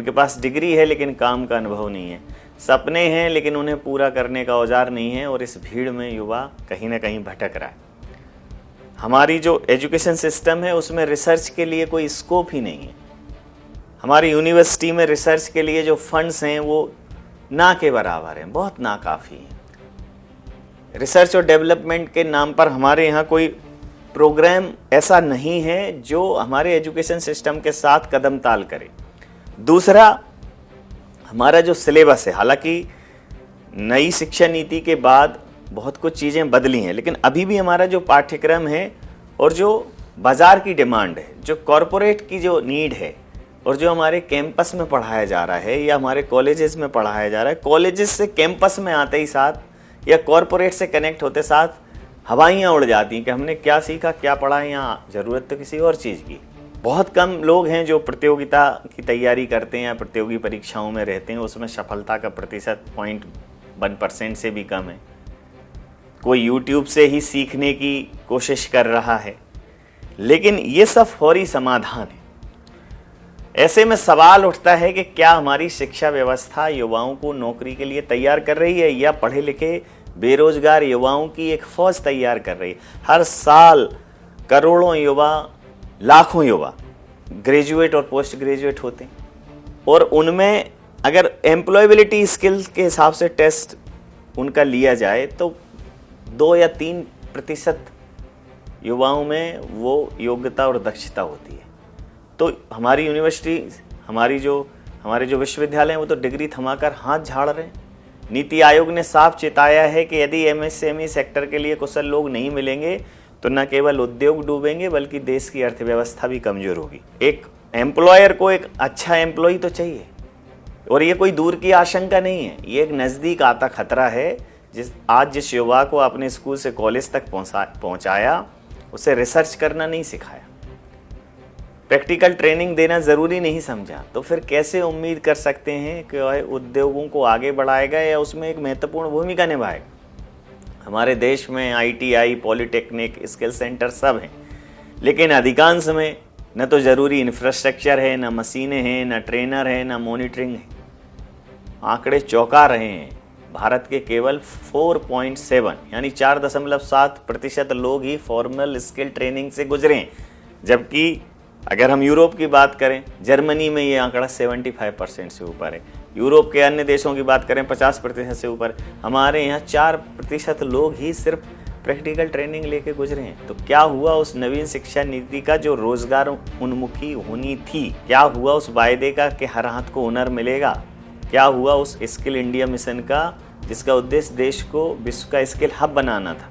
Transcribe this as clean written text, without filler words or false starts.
उनके पास डिग्री है लेकिन काम का अनुभव नहीं है, सपने हैं लेकिन उन्हें पूरा करने का औजार नहीं है, और इस भीड़ में युवा कहीं ना कहीं भटक रहा है। हमारी जो एजुकेशन सिस्टम है उसमें रिसर्च के लिए कोई स्कोप ही नहीं है। हमारी यूनिवर्सिटी में रिसर्च के लिए जो फंड्स हैं वो ना के बराबर हैं, बहुत नाकाफ़ी हैं। रिसर्च और डेवलपमेंट के नाम पर हमारे यहाँ कोई प्रोग्राम ऐसा नहीं है जो हमारे एजुकेशन सिस्टम के साथ कदम ताल करे। दूसरा, हमारा जो सिलेबस है, हालांकि नई शिक्षा नीति के बाद बहुत कुछ चीज़ें बदली हैं, लेकिन अभी भी हमारा जो पाठ्यक्रम है और जो बाज़ार की डिमांड है, जो कॉरपोरेट की जो नीड है, और जो हमारे कैंपस में पढ़ाया जा रहा है या हमारे कॉलेजेस में पढ़ाया जा रहा है, कॉलेजेस से कैंपस में आते ही साथ या कॉरपोरेट से कनेक्ट होते साथ हवाइयाँ उड़ जाती हैं कि हमने क्या सीखा, क्या पढ़ा है, यहाँ ज़रूरत तो किसी और चीज़ की। बहुत कम लोग हैं जो प्रतियोगिता की तैयारी करते हैं या प्रतियोगी परीक्षाओं में रहते हैं, उसमें सफलता का प्रतिशत 0.1% से भी कम है। कोई YouTube से ही सीखने की कोशिश कर रहा है, लेकिन ये सब फौरी समाधान है। ऐसे में सवाल उठता है कि क्या हमारी शिक्षा व्यवस्था युवाओं को नौकरी के लिए तैयार कर रही है या पढ़े लिखे बेरोजगार युवाओं की एक फौज तैयार कर रही है। हर साल करोड़ों युवा, लाखों युवा ग्रेजुएट और पोस्ट ग्रेजुएट होते हैं, और उनमें अगर एम्प्लॉयबिलिटी स्किल्स के हिसाब से टेस्ट उनका लिया जाए तो 2 या 3% युवाओं में वो योग्यता और दक्षता होती है। तो हमारी यूनिवर्सिटी, हमारे जो विश्वविद्यालय हैं वो तो डिग्री थमाकर हाथ झाड़ रहे हैं। नीति आयोग ने साफ चेताया है कि यदि एमएसएमई सेक्टर के लिए कुशल लोग नहीं मिलेंगे तो न केवल उद्योग डूबेंगे बल्कि देश की अर्थव्यवस्था भी कमजोर होगी। एक एम्प्लॉयर को एक अच्छा एम्प्लॉय तो चाहिए, और ये कोई दूर की आशंका नहीं है, ये एक नज़दीक आता खतरा है। जिस युवा को आपने स्कूल से कॉलेज तक पहुंचाया उसे रिसर्च करना नहीं सिखाया, प्रैक्टिकल ट्रेनिंग देना ज़रूरी नहीं समझा, तो फिर कैसे उम्मीद कर सकते हैं कि वह उद्योगों को आगे बढ़ाएगा या उसमें एक महत्वपूर्ण भूमिका निभाएगा। हमारे देश में ITI, पॉलिटेक्निक, स्किल सेंटर सब हैं, लेकिन अधिकांश में न तो ज़रूरी इंफ्रास्ट्रक्चर है, न मशीनें हैं, न ट्रेनर है, न मॉनिटरिंग है। आंकड़े चौंका रहे हैं। भारत के केवल 4.7 यानी 4.7% लोग ही फॉर्मल स्किल ट्रेनिंग से गुजरे हैं, जबकि अगर हम यूरोप की बात करें, जर्मनी में ये आंकड़ा 75% से ऊपर है। यूरोप के अन्य देशों की बात करें 50% से ऊपर। हमारे यहाँ 4% लोग ही सिर्फ प्रैक्टिकल ट्रेनिंग लेके गुजरे हैं। तो क्या हुआ उस नवीन शिक्षा नीति का जो रोजगार उन्मुखी होनी थी? क्या हुआ उस वायदे का कि हर हाथ को हुनर मिलेगा? क्या हुआ उस स्किल इंडिया मिशन का जिसका उद्देश्य देश को विश्व का स्किल हब बनाना था?